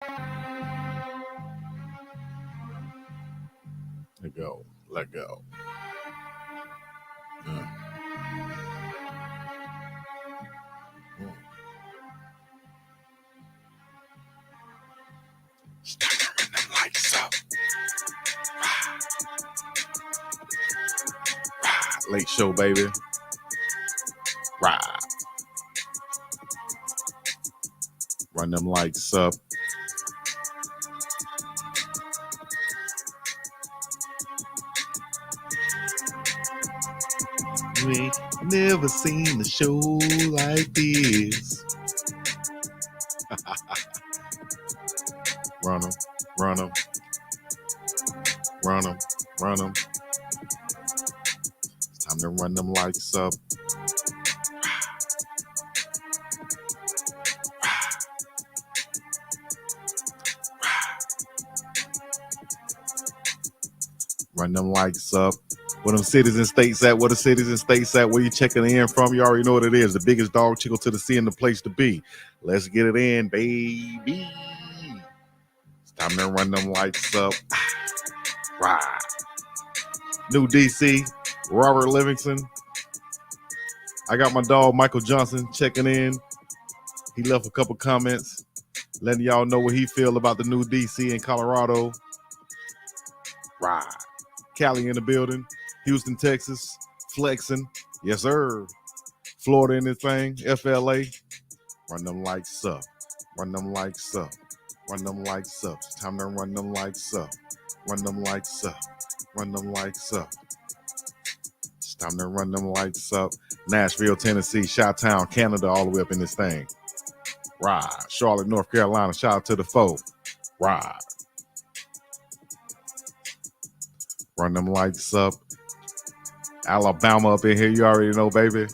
Let go. Let go. Mm. Mm. Stop turning them lights up. Late show, baby. Ride. Run them lights up. You ain't never seen a show like this. Run them, run them, run them, run them. It's time to run them lights up. Run them lights up. Where them cities and states at? Where the cities and states at? Where you checking in from? You already know what it is. The biggest dog chickle to the sea and the place to be. Let's get it in, baby. It's time to run them lights up. Right. New DC, Robert Livingston. I got my dog Michael Johnson checking in. He left a couple comments, letting y'all know what he feel about the new DC in Colorado. Right. Cali in the building. Houston, Texas, flexing. Yes, sir. Florida in this thing. FLA. Run them lights up. Run them lights up. Run them lights up. It's time to run them lights up. Run them lights up. Run them lights up. It's time to run them lights up. Nashville, Tennessee, Chi-Town, Canada, all the way up in this thing. Right. Charlotte, North Carolina. Shout out to the foe. Right. Run them lights up. Alabama up in here, you already know, baby.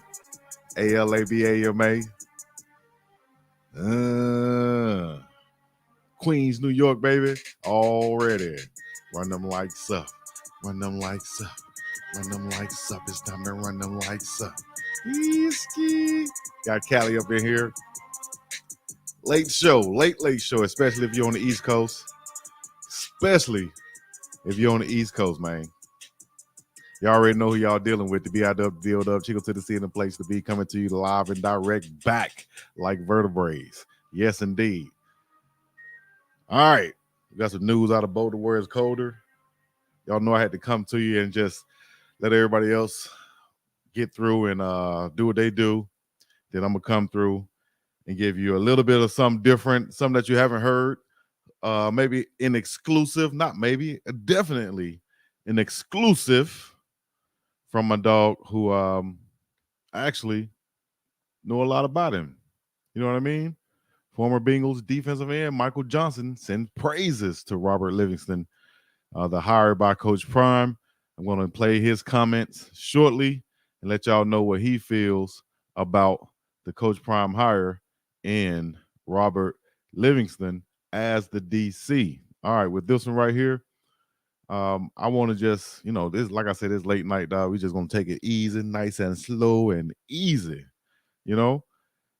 ALABAMA. Queens, New York, baby. Already. Run them lights up. Run them lights up. Run them lights up. It's time to run them lights up. Easy. Got Cali up in here. Late show, late show, especially if you're on the East Coast. Especially if you're on the East Coast, man. Y'all already know who y'all dealing with. The BIW build up, Chico to the sea, and the place to be, coming to you live and direct back like vertebrae. Yes, indeed. All right. We got some news out of Boulder where it's colder. Y'all know I had to come to you and just let everybody else get through and do what they do. Then I'm going to come through and give you a little bit of something different, something that you haven't heard. Maybe an exclusive, not maybe, definitely an exclusive from my dog who I actually know a lot about him. You know what I mean? Former Bengals defensive end Michael Johnson sends praises to Robert Livingston, the hire by Coach Prime. I'm going to play his comments shortly and let y'all know what he feels about the Coach Prime hire and Robert Livingston as the DC. All right, with this one right here, I want to just, this, like I said, this late night, dog. We just gonna take it easy, nice and slow and easy, And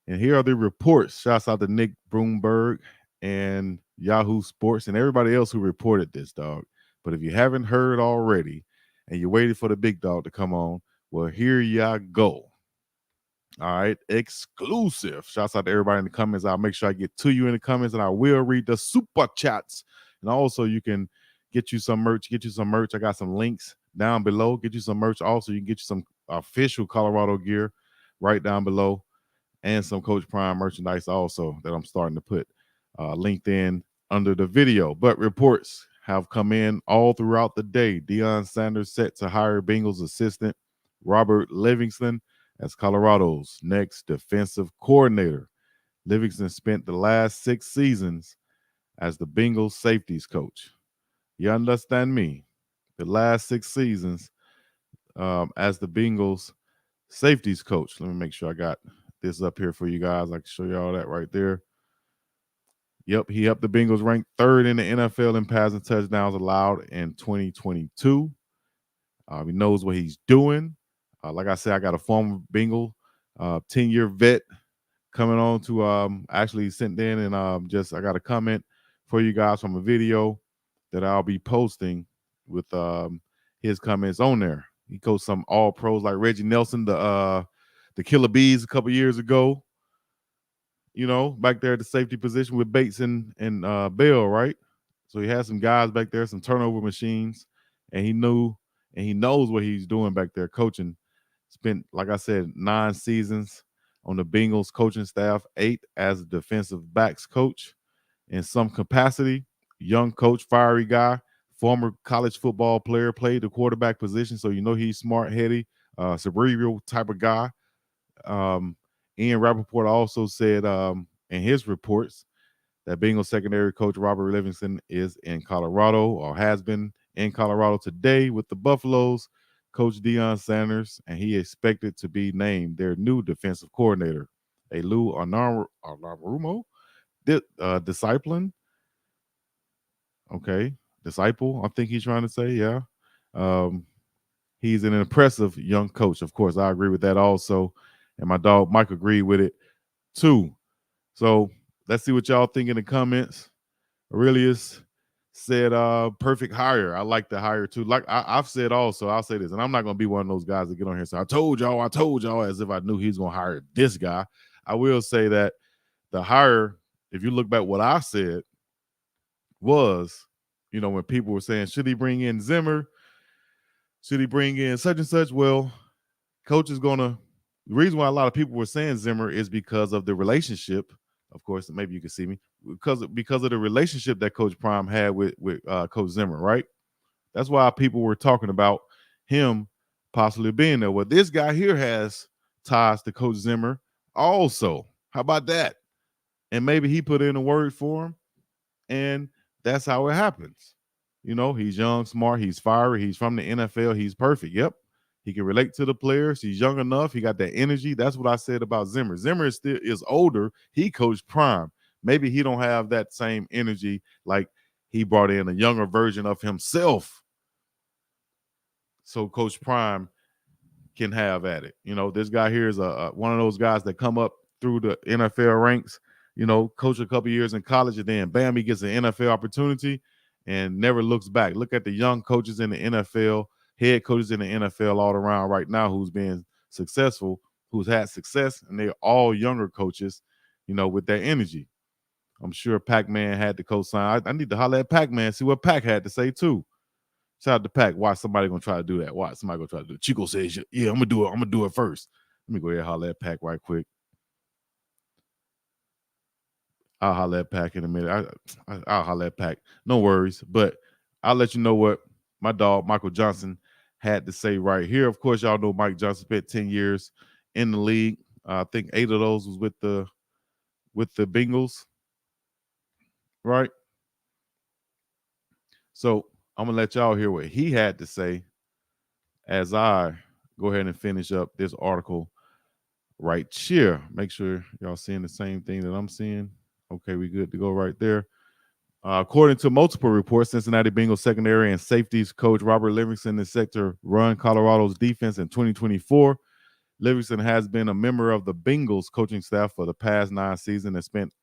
here are the reports. Shouts out to Nick Broomberg and Yahoo Sports and everybody else who reported this, dog. But if you haven't heard already and you're waiting for the big dog to come on, well, here ya go. All right, exclusive. Shouts out to everybody in the comments. I'll make sure I get to you in the comments, and I will read the super chats. And also, you can get you some merch. I got some links down below. Get you some merch. Also, you can get you some official Colorado gear right down below, and some Coach Prime merchandise also that I'm starting to put linked in under the video. But reports have come in all throughout the day. Deion Sanders set to hire Bengals assistant Robert Livingston as Colorado's next defensive coordinator. Livingston spent the last 6 seasons as the Bengals safeties coach. You understand me? The last 6 seasons as the Bengals safeties coach. Let me make sure I got this up here for you guys. I can show you all that right there. Yep, he helped the Bengals rank 3rd in the NFL in passing touchdowns allowed in 2022. He knows what he's doing. Like I said, I got a former Bengal 10-year vet coming on to actually sent in and I got a comment for you guys from a video that I'll be posting with his comments on there. He coached some all pros like Reggie Nelson, the Killer Bees a couple years ago. You know, back there at the safety position with Bates and Bell, right? So he had some guys back there, some turnover machines, and he knew and he knows what he's doing back there coaching. Spent, like I said, 9 seasons on the Bengals coaching staff, 8 as a defensive backs coach in some capacity. Young coach, fiery guy, former college football player, played the quarterback position, so you know he's smart, heady, cerebral type of guy. Um, Ian Rapoport also said in his reports that Bengals secondary coach Robert Livingston is in Colorado or has been in Colorado today with the Buffaloes. Coach Deion Sanders, and he expected to be named their new defensive coordinator. A Lou Anarumo, discipline. Okay, disciple. I think he's trying to say, yeah. He's an impressive young coach. Of course, I agree with that also, and my dog Mike agreed with it too. So let's see what y'all think in the comments. Aurelius said perfect hire. I like the hire too. Like I've said also, I'll say this, and I'm not gonna be one of those guys that get on here and say, I told y'all, as if I knew he's gonna hire this guy. I will say that the hire, if you look back what I said, was, you know, when people were saying, should he bring in Zimmer? Should he bring in such and such? Well, coach is gonna, the reason why a lot of people were saying Zimmer is because of the relationship. Of course, maybe you can see me because of the relationship that Coach Prime had with Coach Zimmer, right? That's why people were talking about him possibly being there. Well, this guy here has ties to Coach Zimmer also. How about that? And maybe he put in a word for him, and that's how it happens. You know, he's young, smart, he's fiery, he's from the NFL, he's perfect. Yep. He can relate to the players. He's young enough. He got that energy. That's what I said about Zimmer. Zimmer is older. He coached Prime. Maybe he don't have that same energy like he brought in a younger version of himself. So Coach Prime can have at it. You know, this guy here is one of those guys that come up through the NFL ranks, you know, coach a couple years in college, and then bam, he gets an NFL opportunity and never looks back. Look at the young coaches in the NFL, head coaches in the NFL all around right now who's been successful, who's had success, and they're all younger coaches, you know, with that energy. I'm sure Pac-Man had to co-sign. I need to holler at Pac-Man, see what Pac had to say too. Shout out to Pac. Watch somebody gonna try to do that. Watch somebody gonna try to do it. Chico says, yeah, I'm gonna do it. I'm gonna do it first. Let me go ahead and holler at Pac right quick. I'll holler at Pac in a minute. I'll holler at Pac. No worries. But I'll let you know what my dog Michael Johnson had to say right here. Of course, y'all know Mike Johnson spent 10 years in the league. I think 8 of those was with the Bengals, right? So I'm gonna let y'all hear what he had to say as I go ahead and finish up this article right here. Make sure y'all seeing the same thing that I'm seeing. Okay, we good to go right there. According to multiple reports, Cincinnati Bengals secondary and safeties coach Robert Livingston is set to run Colorado's defense in 2024. Livingston has been a member of the Bengals coaching staff for the past 9 seasons and spent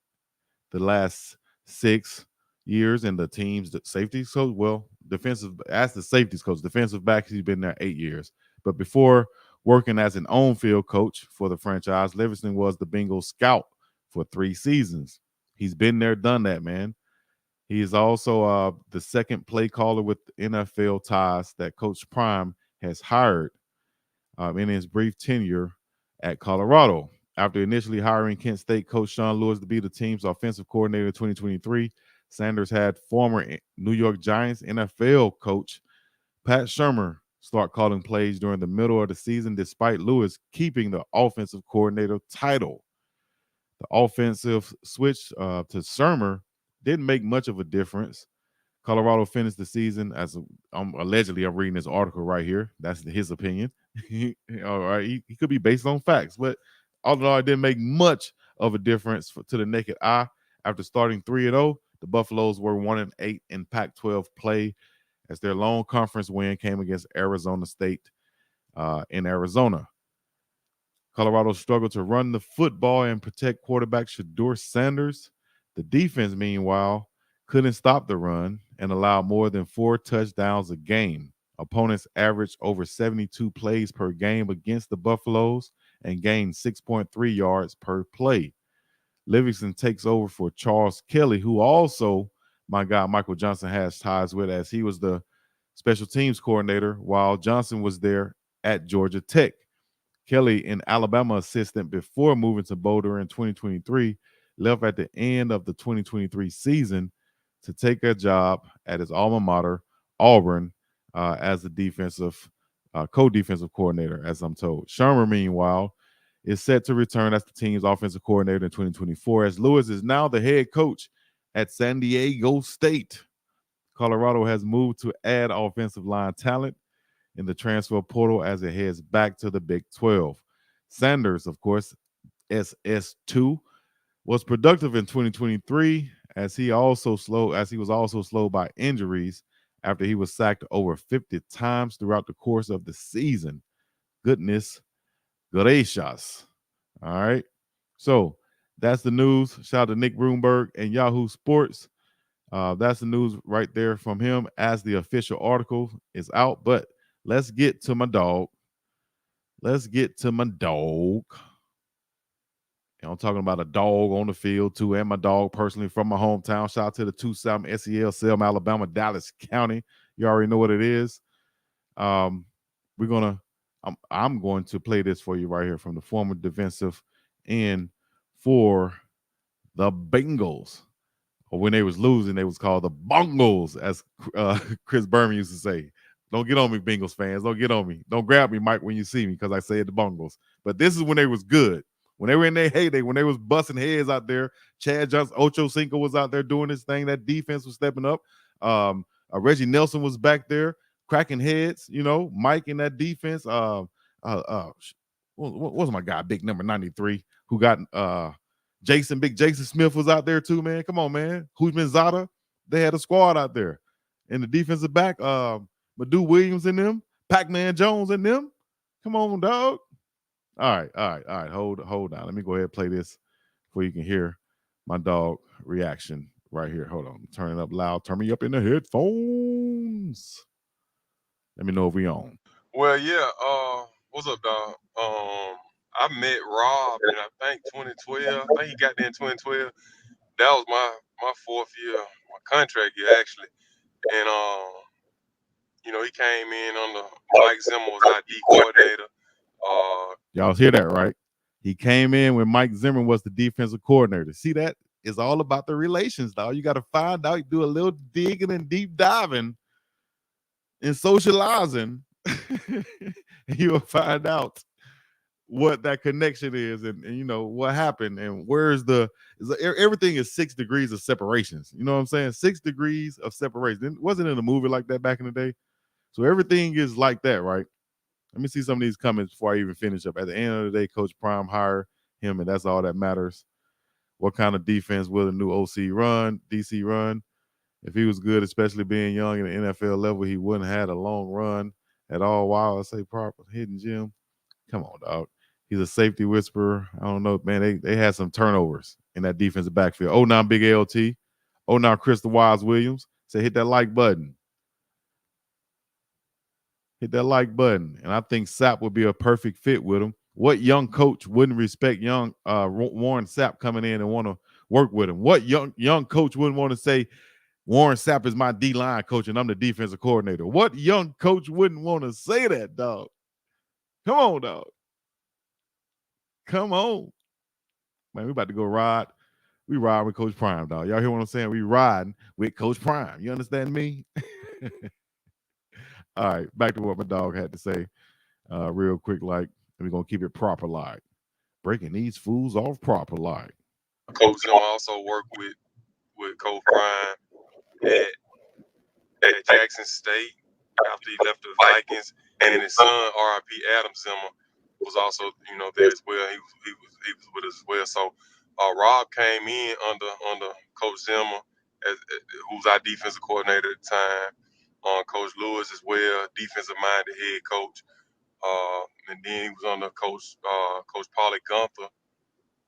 the last 6 years in the team's safety coach. Well, defensive, as the safeties coach, defensive back, he's been there 8 years. But before working as an on-field coach for the franchise, Livingston was the Bengals scout for 3 seasons. He's been there, done that, man. He is also the second play caller with NFL ties that Coach Prime has hired in his brief tenure at Colorado. After initially hiring Kent State coach Sean Lewis to be the team's offensive coordinator in 2023, Sanders had former New York Giants NFL coach Pat Shurmur start calling plays during the middle of the season, despite Lewis keeping the offensive coordinator title. The offensive switch to Shurmur didn't make much of a difference. Colorado finished the season as allegedly, I'm reading this article right here. That's his opinion. All right, he could be based on facts, but all in all, it didn't make much of a difference to the naked eye. After starting 3-0, the Buffaloes were 1-8 in Pac-12 play as their lone conference win came against Arizona State in Arizona. Colorado struggled to run the football and protect quarterback Shedeur Sanders. The defense, meanwhile, couldn't stop the run and allowed more than 4 touchdowns a game. Opponents averaged over 72 plays per game against the Buffaloes and gained 6.3 yards per play. Livingston takes over for Charles Kelly, who also, my guy Michael Johnson has ties with, as he was the special teams coordinator while Johnson was there at Georgia Tech. Kelly, an Alabama assistant before moving to Boulder in 2023, left at the end of the 2023 season to take a job at his alma mater, Auburn, as the defensive co-defensive coordinator, as I'm told. Shermer, meanwhile, is set to return as the team's offensive coordinator in 2024, as Lewis is now the head coach at San Diego State. Colorado has moved to add offensive line talent in the transfer portal as it heads back to the Big 12. Sanders, of course, SS2, was productive in 2023 as he was also slowed by injuries after he was sacked over 50 times throughout the course of the season. Goodness gracious. All right. So that's the news. Shout out to Nick Broomberg and Yahoo Sports. That's the news right there from him as the official article is out. But let's get to my dog. Let's get to my dog. And I'm talking about a dog on the field too, and my dog personally from my hometown. Shout out to the 27 SEL, Selma, Alabama, Dallas County. You already know what it is. I'm going to play this for you right here from the former defensive end for the Bengals. Or when they was losing, they was called the Bungles, as Chris Berman used to say. Don't get on me, Bengals fans. Don't get on me. Don't grab me, Mike, when you see me, because I said the Bungles. But this is when they was good. When they were in their heyday, when they was busting heads out there. Chad Johnson, Ocho Cinco was out there doing his thing. That defense was stepping up. Reggie Nelson was back there cracking heads. Mike in that defense. What was my guy, big number 93, who got Big Jason Smith was out there too, man. Come on, man. Hujman Zada, they had a squad out there. And the defensive back, Madu Williams and them, Pac-Man Jones and them. Come on, dog. All right. Hold on. Let me go ahead and play this before you can hear my dog reaction right here. Hold on. Turn it up loud. Turn me up in the headphones. Let me know if we on. Well, yeah. What's up, dog? I met Rob in I think 2012. I think he got there in 2012. That was my fourth year, my contract year actually. And he came in under Mike Zimmer was our D coordinator. Y'all hear that, right? He came in when Mike Zimmer was the defensive coordinator. See, that is all about the relations, dog. You got to find out, you do a little digging and deep diving and socializing, and you'll find out what that connection is and what happened and everything is 6 degrees of separations. You know what I'm saying? 6 degrees of separation. It wasn't in a movie like that back in the day. So everything is like that, right? Let me see some of these comments before I even finish up. At the end of the day, Coach Prime hired him, and that's all that matters. What kind of defense will the new OC run, DC run? If he was good, especially being young in the NFL level, he wouldn't have had a long run at all. Wow, I say proper hidden gem. Come on, dog. He's a safety whisperer. I don't know, man. They had some turnovers in that defensive backfield. Oh, now Big LT. Oh, now Crystal Wise Williams. Say hit that like button. Hit that like button. And I think Sapp would be a perfect fit with him. What young coach wouldn't respect young Warren Sapp coming in and want to work with him? What young coach wouldn't want to say, Warren Sapp is my D-line coach and I'm the defensive coordinator? What young coach wouldn't want to say that, dog? Come on, dog. Come on. Man, we about to go ride. We ride with Coach Prime, dog. Y'all hear what I'm saying? We riding with Coach Prime. You understand me? All right, back to what my dog had to say real quick, like, and we're going to keep it proper, like. Breaking these fools off proper, like. Coach Zimmer also worked with Coach Prime at Jackson State after he left the Vikings, and then his son R.I.P. Adam Zimmer was also there as well. He was with us as well. So Rob came in under Coach Zimmer, who's our defensive coordinator at the time. Coach Lewis as well, defensive minded head coach. And then he was under Coach Paulie Gunther,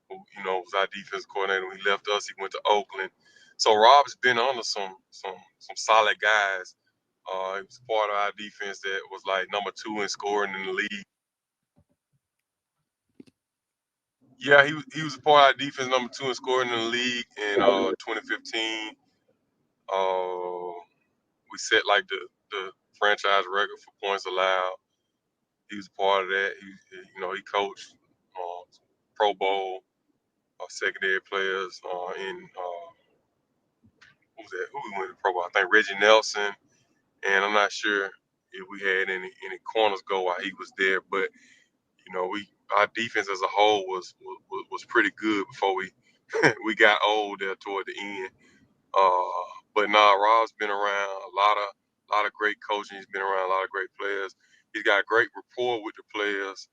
who was our defensive coordinator. When he left us, he went to Oakland. So Rob's been under some solid guys. He was part of our defense that was like number 2 in scoring in the league. Yeah, he was a part of our defense, number 2 in scoring in the league in 2015. We set like the franchise record for points allowed. He was a part of that. He coached Pro Bowl secondary players in who was that? Who we went to Pro Bowl? I think Reggie Nelson, and I'm not sure if we had any corners go while he was there, but we our defense as a whole was pretty good before we we got old there toward the end. But nah, Rob's been around a lot of great coaching. He's been around a lot of great players. He's got a great rapport with the players.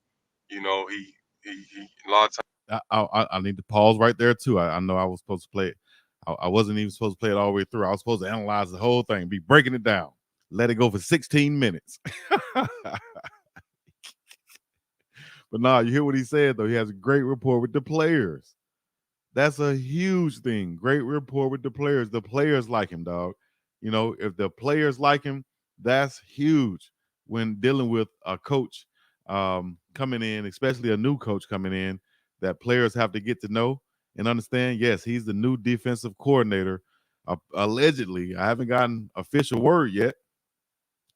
He a lot of times. I need to pause right there too. I know I was supposed to play it. I wasn't even supposed to play it all the way through. I was supposed to analyze the whole thing, be breaking it down, let it go for 16 minutes. But nah, you hear what he said though. He has a great rapport with the players. That's a huge thing. Great rapport with the players. The players like him, dog. If the players like him, that's huge when dealing with a coach coming in, especially a new coach coming in, that players have to get to know and understand. Yes, he's the new defensive coordinator. Allegedly, I haven't gotten official word yet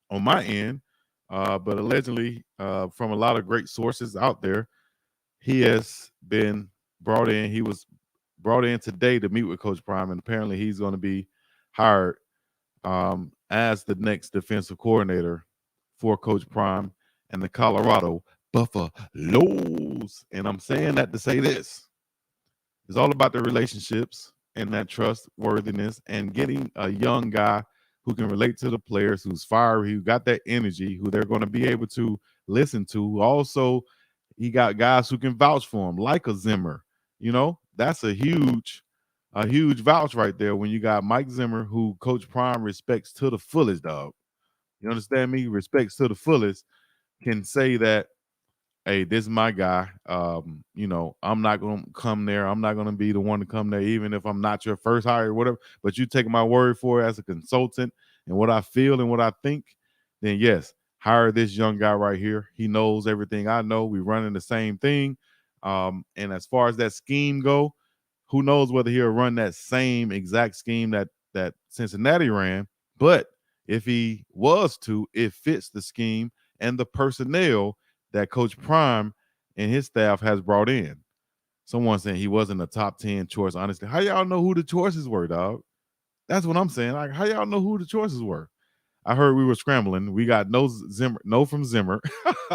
on my end, but allegedly, from a lot of great sources out there, he has been brought in. He was brought in today to meet with Coach Prime, and apparently he's going to be hired as the next defensive coordinator for Coach Prime and the Colorado Buffaloes. And I'm saying that to say this. It's all about the relationships and that trustworthiness and getting a young guy who can relate to the players, who's fiery, who got that energy, who they're going to be able to listen to. Also, he got guys who can vouch for him, like a Zimmer. That's a huge vouch right there when you got Mike Zimmer, who Coach Prime respects to the fullest, dog. You understand me? Respects to the fullest, can say that, hey, this is my guy. I'm not gonna come there. I'm not gonna be the one to come there, even if I'm not your first hire or whatever. But you take my word for it as a consultant and what I feel and what I think, then yes, hire this young guy right here. He knows everything I know. We running the same thing. And as far as that scheme go, who knows whether he'll run that same exact scheme that Cincinnati ran. But if he was to, it fits the scheme and the personnel that Coach Prime and his staff has brought in. Someone saying he wasn't a top 10 choice. Honestly, how y'all know who the choices were, dog? That's what I'm saying. Like, how y'all know who the choices were? I heard we were scrambling. We got no Zimmer, no from Zimmer.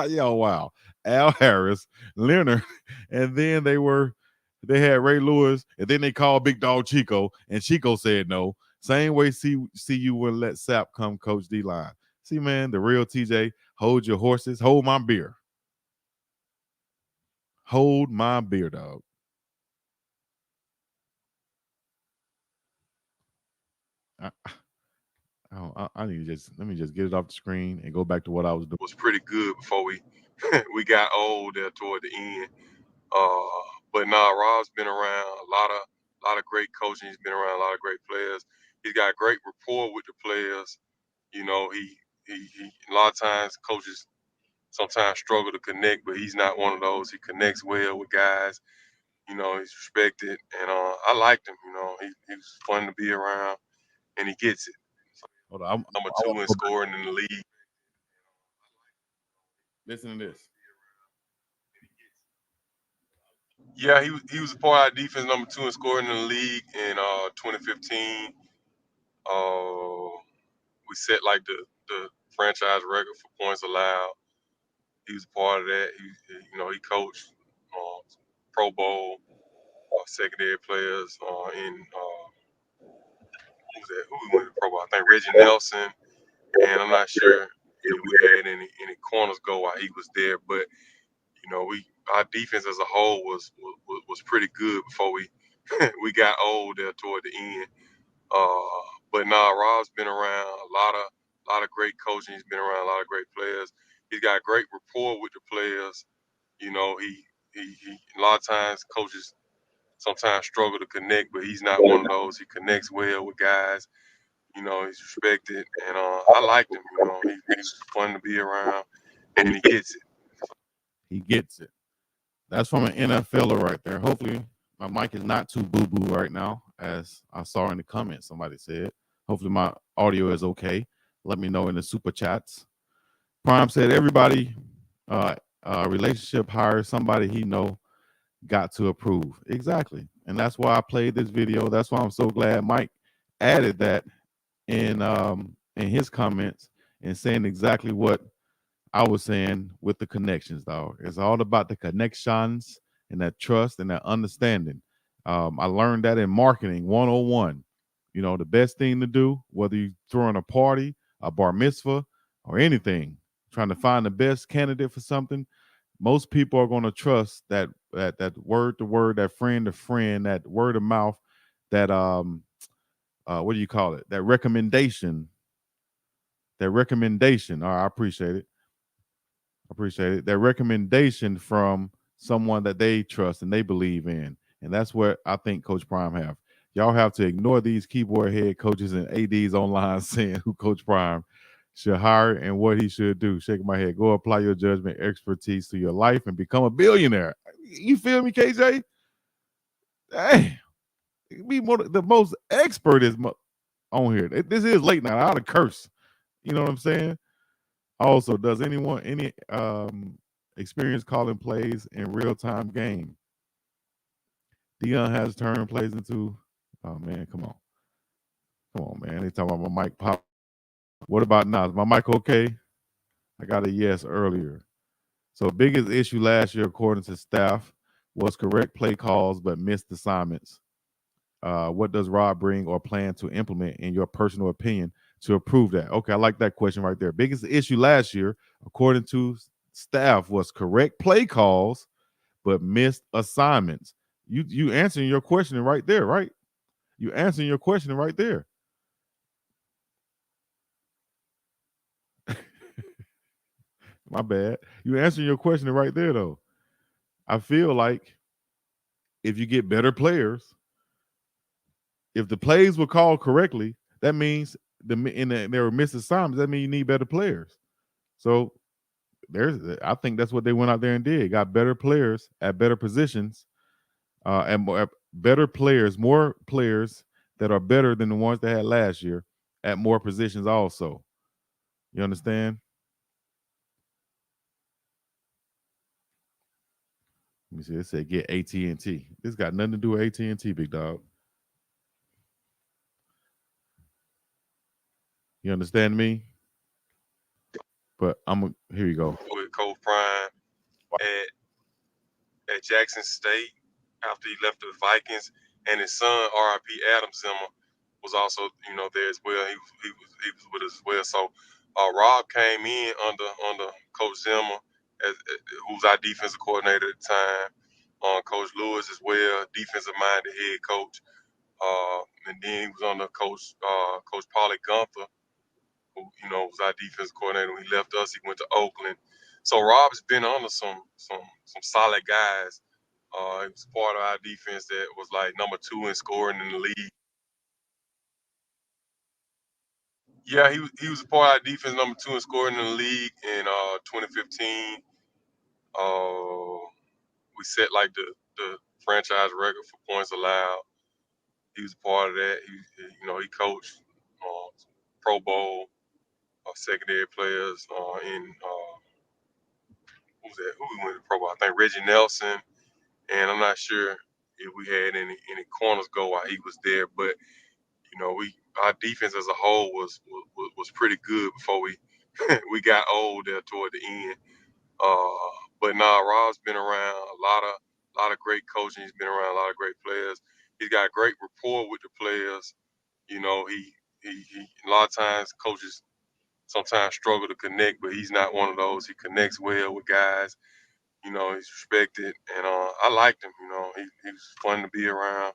Yo, wow. Al Harris, Leonard, and then they had Ray Lewis, and then they called Big Dog Chico, and Chico said no. Same way see you wouldn't let Sap come coach D line. See, man, the real TJ, hold your horses, hold my beer. Hold my beer, dog. I, I need to let me just get it off the screen and go back to what I was doing. Was pretty good before we we got old there toward the end. But nah, Rob's been around a lot of great coaching. He's been around a lot of great players. He's got great rapport with the players. He a lot of times coaches sometimes struggle to connect, but he's not one of those. He connects well with guys. He's respected, and I liked him. He was fun to be around, and he gets it. Hold on, Number I want 2 to in go back. scoring in the league. Listen to this. Yeah, he was a part of our defense, number 2 in scoring in the league in 2015. We set like the franchise record for points allowed. He was a part of that. He coached Pro Bowl secondary players in who was that? Who we went to Pro Bowl? I think Reggie Nelson, and I'm not sure if we had any corners go while he was there, but we our defense as a whole was pretty good before we we got old there toward the end. But nah, Rob's been around a lot of great coaching. He's been around a lot of great players. He's got great rapport with the players. He a lot of times coaches sometimes struggle to connect, but he's not one of those. He connects well with guys. You know, he's respected, and I liked him. You know, he was fun to be around, and he gets it. He gets it. That's from an NFLer right there. Hopefully, my mic is not too boo boo right now, as I saw in the comments somebody said. Hopefully, my audio is okay. Let me know in the super chats. Prime said everybody relationship hires somebody he know got to approve. Exactly. And that's why I played this video. That's why I'm so glad Mike added that in his comments and saying exactly what I was saying with the connections, dog. It's all about the connections and that trust and that understanding. I learned that in marketing 101. You know, the best thing to do, whether you're throwing a party, a bar mitzvah, or anything, trying to find the best candidate for something, most people are going to trust that word to word, that friend to friend, that word of mouth, that what do you call it? That recommendation. That recommendation. I appreciate it. That recommendation from someone that they trust and they believe in. And that's what I think Coach Prime have. Y'all have to ignore these keyboard head coaches and ADs online saying who Coach Prime should hire and what he should do. Shaking my head. Go apply your judgment, expertise to your life and become a billionaire. You feel me, KJ? Hey, be the most expert is on here. This is late night. I ought to curse. You know what I'm saying? Also, does anyone any experience calling plays in real-time game? Deion has turned plays into, oh man, come on, man. They talking about my mic pop. What about now? Is my mic okay? I got a yes earlier. So biggest issue last year, according to staff, was correct play calls but missed assignments. What does Rob bring or plan to implement, in your personal opinion, to improve that? Okay, I like that question right there. Biggest issue last year, according to staff, was correct play calls but missed assignments. You answering your question right there, right? You answering your question right there. My bad. You answering your question right there, though. I feel like if you get better players, if the plays were called correctly, that means there were missed assignments. That means you need better players. So I think that's what they went out there and did. Got better players at better positions, and better players, more players that are better than the ones they had last year at more positions. Also, you understand? Let me see. It said get AT&T. This got nothing to do with AT&T, big dog. You understand me? But here you go. With Coach Prime at Jackson State after he left the Vikings, and his son R.I.P. Adam Zimmer was also there as well. He was with us as well. So Rob came in under Coach Zimmer, who was our defensive coordinator at the time. Coach Lewis as well, defensive minded head coach. And then he was under Coach Paulie Gunther, who was our defensive coordinator. When he left us, he went to Oakland. So Rob's been under some solid guys. He was part of our defense that was like number 2 in scoring in the league. Yeah, he was a part of our defense, number 2 in scoring in the league in 2015. We set like the franchise record for points allowed. He was a part of that. He coached Pro Bowl secondary players in who we went to Pro Bowl? I think Reggie Nelson, and I'm not sure if we had any corners go while he was there, but our defense as a whole was pretty good before we we got old there toward the end. But Rob's been around a lot of great coaching. He's been around a lot of great players. He's got a great rapport with the players. He a lot of times coaches sometimes struggle to connect, but he's not one of those. He connects well with guys. He's respected, and I liked him. He was fun to be around.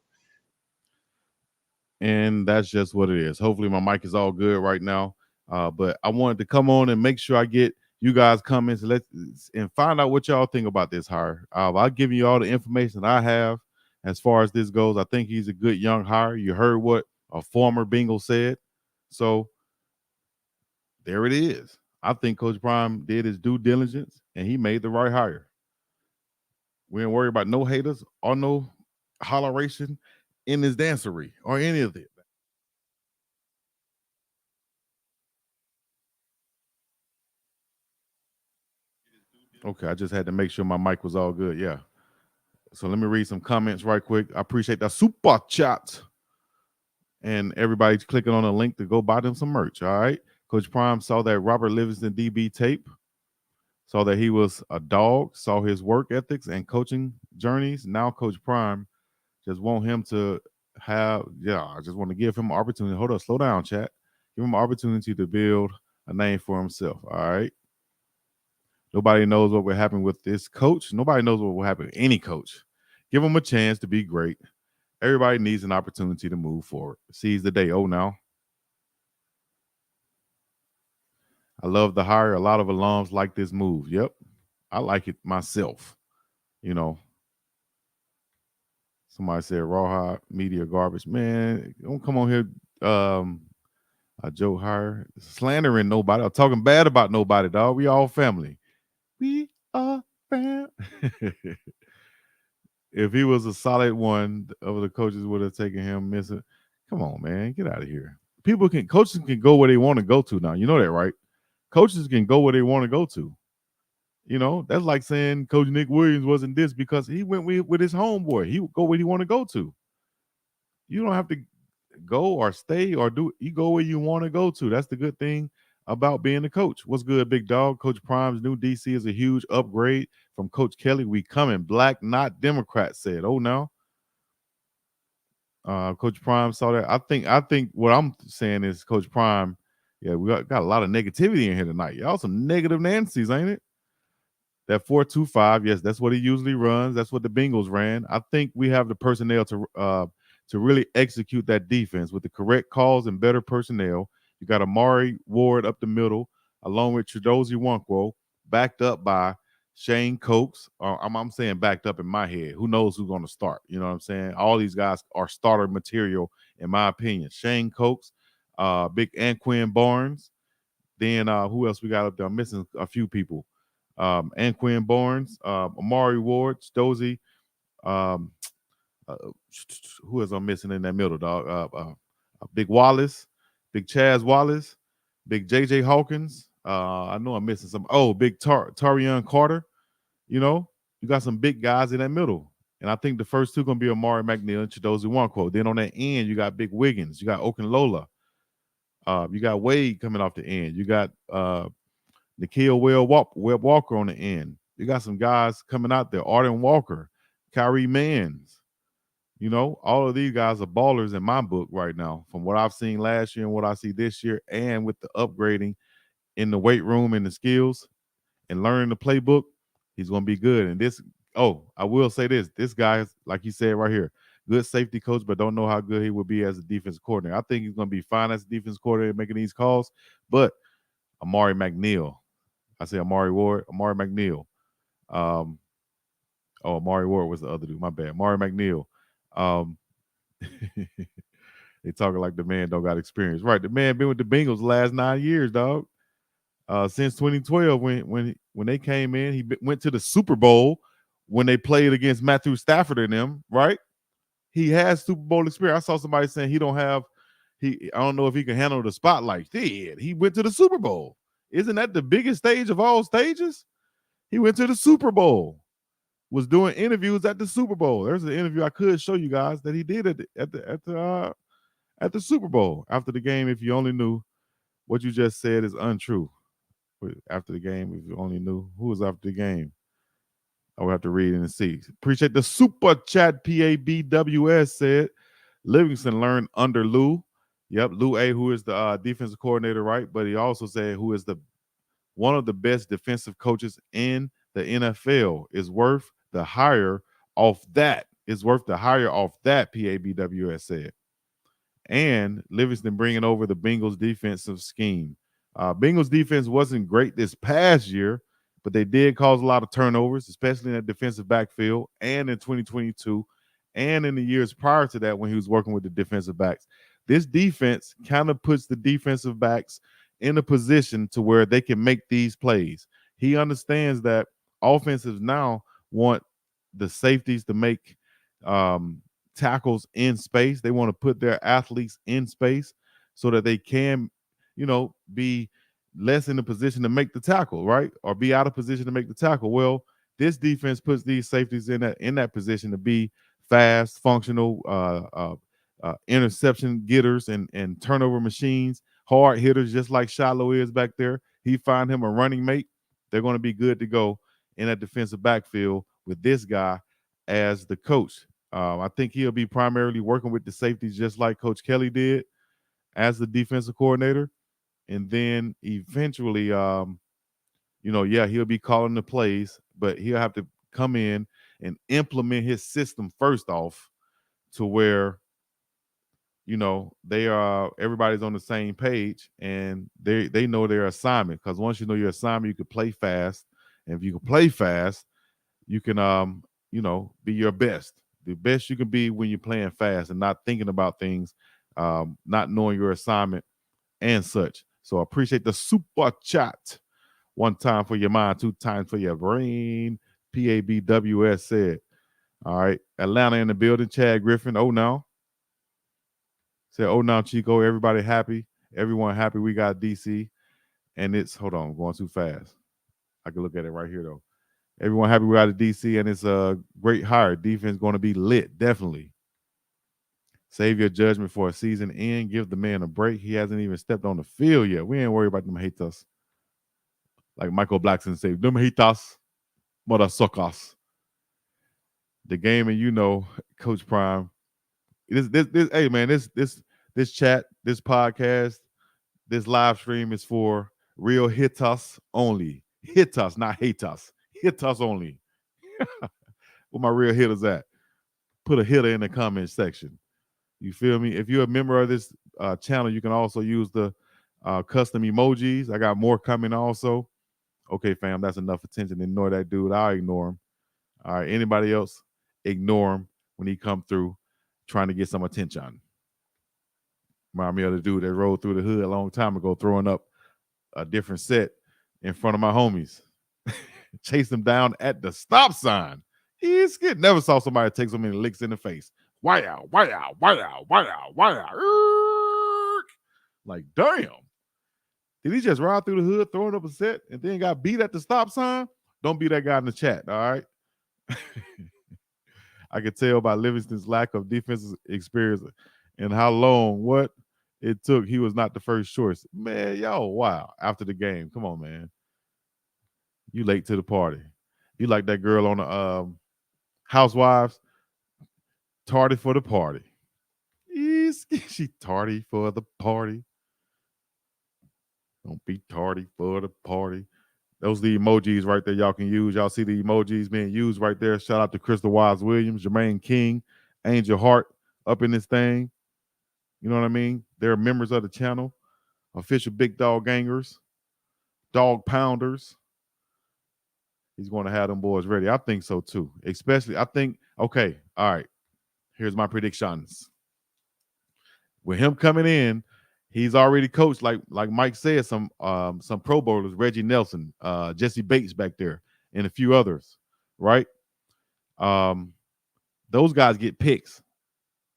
And that's just what it is. Hopefully my mic is all good right now. But I wanted to come on and make sure I get you guys comments and find out what y'all think about this hire. I've given you all the information I have, as far as this goes. I think he's a good young hire. You heard what a former Bengal said. So there it is. I think Coach Prime did his due diligence and he made the right hire. We ain't worried about no haters or no holleration in his dancery or any of it. Okay, I just had to make sure my mic was all good. Yeah. So let me read some comments right quick. I appreciate the super chat. And everybody's clicking on a link to go buy them some merch. All right. Coach Prime saw that Robert Livingston DB tape, saw that he was a dog, saw his work ethics and coaching journeys. Now Coach Prime just want him to I just want to give him an opportunity. Hold up, slow down, chat. Give him an opportunity to build a name for himself. All right. Nobody knows what will happen with this coach. Nobody knows what will happen with any coach. Give him a chance to be great. Everybody needs an opportunity to move forward. Seize the day. Oh, now. I love the hire. A lot of alums like this move. Yep. I like it myself. You know, somebody said raw media garbage. Man, don't come on here. A Joe hire slandering nobody or talking bad about nobody, dog. We all family. We are family. If he was a solid one, of the coaches would have taken him missing. Come on, man, get out of here. Coaches can go where they want to go to now. You know that, right? Coaches can go where they want to go to. You know, that's like saying Coach Nick Williams wasn't this because he went with his homeboy. He would go where he want to go to. You don't have to go or stay or do. You go where you want to go to. That's the good thing about being a coach. What's good, big dog? Coach Prime's new DC is a huge upgrade from Coach Kelly. We coming black, not Democrat, said. Oh, no. Coach Prime saw that. I think what I'm saying is Coach Prime, yeah, we got a lot of negativity in here tonight. Y'all some negative Nancy's, ain't it? That 4-2-5, yes, that's what he usually runs. That's what the Bengals ran. I think we have the personnel to really execute that defense with the correct calls and better personnel. You got Amari Ward up the middle, along with Chidozie Nwankwo, backed up by Shane Cokes. I'm saying backed up in my head. Who knows who's going to start? You know what I'm saying? All these guys are starter material, in my opinion. Shane Cokes, big Anquin Barnes. Then who else we got up there? I'm missing a few people. Anquin Barnes, Amari Ward, Stozy, who is I'm missing in that middle, dog? Big Wallace, Big Chaz Wallace, Big JJ Hawkins. I know I'm missing some. Oh, Big Tarion Carter. You know, you got some big guys in that middle. And I think the first two going to be Amari McNeil and Chidozie Nwankwo. Then on that end, you got Big Wiggins. You got Okunlola. You got Wade coming off the end. You got Nikhil Webb Walker on the end. You got some guys coming out there. Arden Walker, Kyrie Mans. You know, all of these guys are ballers in my book right now from what I've seen last year and what I see this year, and with the upgrading in the weight room and the skills and learning the playbook, he's going to be good. And I will say this guy is, like he said right here, good safety coach, but don't know how good he will be as a defensive coordinator. I think he's going to be fine as a defensive coordinator making these calls, but Amari McNeil. I say Amari McNeil. Amari Ward was the other dude. My bad. Amari McNeil. They talking like the man don't got experience. Right. The man been with the Bengals the last 9 years, dog. Since 2012, when they came in, he went to the Super Bowl when they played against Matthew Stafford and them, right? He has Super Bowl experience. I saw somebody saying I don't know if he can handle the spotlight. He went to the Super Bowl. Isn't that the biggest stage of all stages? He went to the Super Bowl, was doing interviews at the Super Bowl. There's an interview I could show you guys that he did at the Super Bowl after the game. If you only knew what you just said is untrue. After the game, if you only knew who was after the game, I would have to read and see. Appreciate the super chat. PABWS said Livingston learned under Lou. Yep, Lou A, who is the defensive coordinator, right? But he also said who is one of the best defensive coaches in the NFL is worth the hire off that. PABWS said. And Livingston bringing over the Bengals defensive scheme. Bengals defense wasn't great this past year, but they did cause a lot of turnovers, especially in that defensive backfield and in 2022 and in the years prior to that when he was working with the defensive backs. This defense kind of puts the defensive backs in a position to where they can make these plays. He understands that offenses now want the safeties to make tackles in space. They want to put their athletes in space so that they can, be less in the position to make the tackle, right? Or be out of position to make the tackle. Well, this defense puts these safeties in that position to be fast, functional, interception getters and turnover machines, hard hitters, just like Shiloh is back there. He find him a running mate. They're going to be good to go in that defensive backfield with this guy as the coach. I think he'll be primarily working with the safeties just like Coach Kelly did as the defensive coordinator. And then eventually, he'll be calling the plays, but he'll have to come in and implement his system first off to where, they are everybody's on the same page and they know their assignment. Because once you know your assignment, you can play fast. And if you can play fast, you can be your best. The best you can be when you're playing fast and not thinking about things, not knowing your assignment and such. So I appreciate the super chat. One time for your mind, two times for your brain. PABWS said. All right. Atlanta in the building. Chad Griffin. Oh, no. Said, oh, now, Chico. Everybody happy. Everyone happy we got DC. And it's, hold on, I'm going too fast. I can look at it right here, though. Everyone happy we got a DC, and it's a great hire. Defense going to be lit, definitely. Save your judgment for a season end. Give the man a break. He hasn't even stepped on the field yet. We ain't worried about them haters. Like Michael Blackson said, them haters, mother suckers. The game, and Coach Prime. Hey man, this chat, this podcast, this live stream is for real hitters only. Hitters, not haters. Hitters only. Where my real hitters at? Put a hitter in the comment section. You feel me? If you're a member of this channel, you can also use the custom emojis. I got more coming also. Okay, fam, that's enough attention. Ignore that dude. I'll ignore him. All right, anybody else, ignore him when he come through trying to get some attention. Remind me of the dude that rolled through the hood a long time ago throwing up a different set in front of my homies. Chased them down at the stop sign. He's scared. Never saw somebody take so many licks in the face. Wow. Like, damn. Did he just ride through the hood throwing up a set and then got beat at the stop sign? Don't be that guy in the chat, all right? I could tell by Livingston's lack of defensive experience and how long it took. He was not the first choice. Man, yo, wow. After the game, come on, man. You late to the party. You like that girl on the Housewives? Tardy for the party. She tardy for the party. Don't be tardy for the party. Those are the emojis right there y'all can use. Y'all see the emojis being used right there. Shout out to Crystal Wise Williams, Jermaine King, Angel Hart up in this thing. You know what I mean? They're members of the channel. Official Big Dog Gangers. Dog Pounders. He's going to have them boys ready. I think so too. Especially, okay, all right. Here's my predictions. With him coming in, he's already coached, like Mike said, some Pro Bowlers, Reggie Nelson, Jesse Bates back there, and a few others, right? Those guys get picks,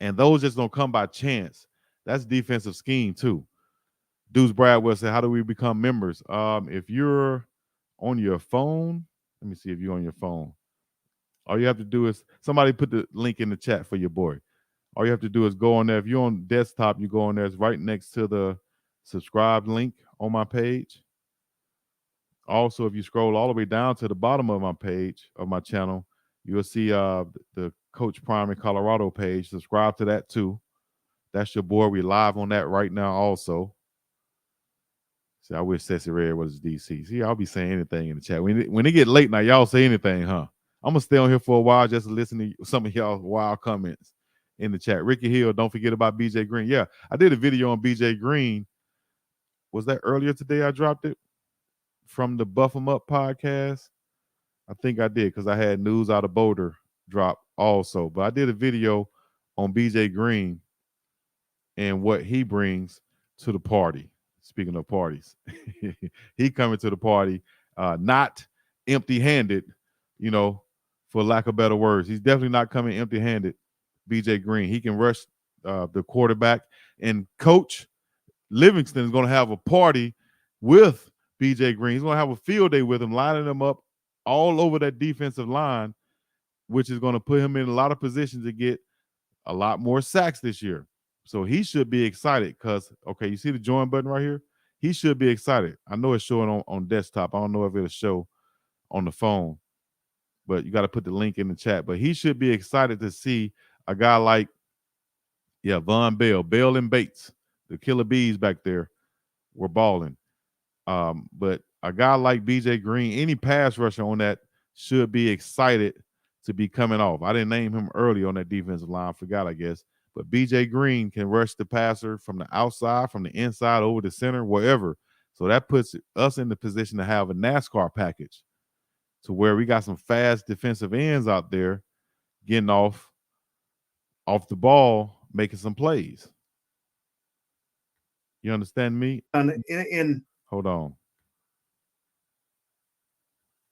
and those just don't come by chance. That's defensive scheme too. Deuce Bradwell said, how do we become members? If you're on your phone, let me see if you're on your phone. All you have to do is, somebody put the link in the chat for your boy. All you have to do is go on there. If you're on desktop, you go on there. It's right next to the subscribe link on my page. Also, if you scroll all the way down to the bottom of my page, of my channel, you'll see the Coach Prime in Colorado page. Subscribe to that too. That's your boy. We live on that right now also. See, I wish Ceci Red was DC. See, I'll be saying anything in the chat. When it get late now, y'all say anything, huh? I'm going to stay on here for a while just to listen to some of y'all wild comments in the chat. Ricky Hill, don't forget about BJ Green. Yeah, I did a video on BJ Green. Was that earlier today I dropped it? From the Buff 'em Up podcast? I think I did because I had News Out of Boulder drop also. But I did a video on BJ Green and what he brings to the party. Speaking of parties, he coming to the party not empty-handed, for lack of better words. He's definitely not coming empty-handed. BJ Green, he can rush the quarterback, and Coach Livingston is going to have a party with BJ Green. He's going to have a field day with him, lining him up all over that defensive line, which is going to put him in a lot of positions to get a lot more sacks this year. So he should be excited because, okay, you see the join button right here? He should be excited. I know it's showing on desktop. I don't know if it'll show on the phone, but you got to put the link in the chat. But he should be excited to see a guy like, Von Bell and Bates, the killer bees back there were balling. But a guy like BJ Green, any pass rusher on that should be excited to be coming off. I didn't name him early on that defensive line. I forgot, I guess. But BJ Green can rush the passer from the outside, from the inside, over the center, wherever. So that puts us in the position to have a NASCAR package to where we got some fast defensive ends out there getting off the ball, making some plays. You understand me? Hold on.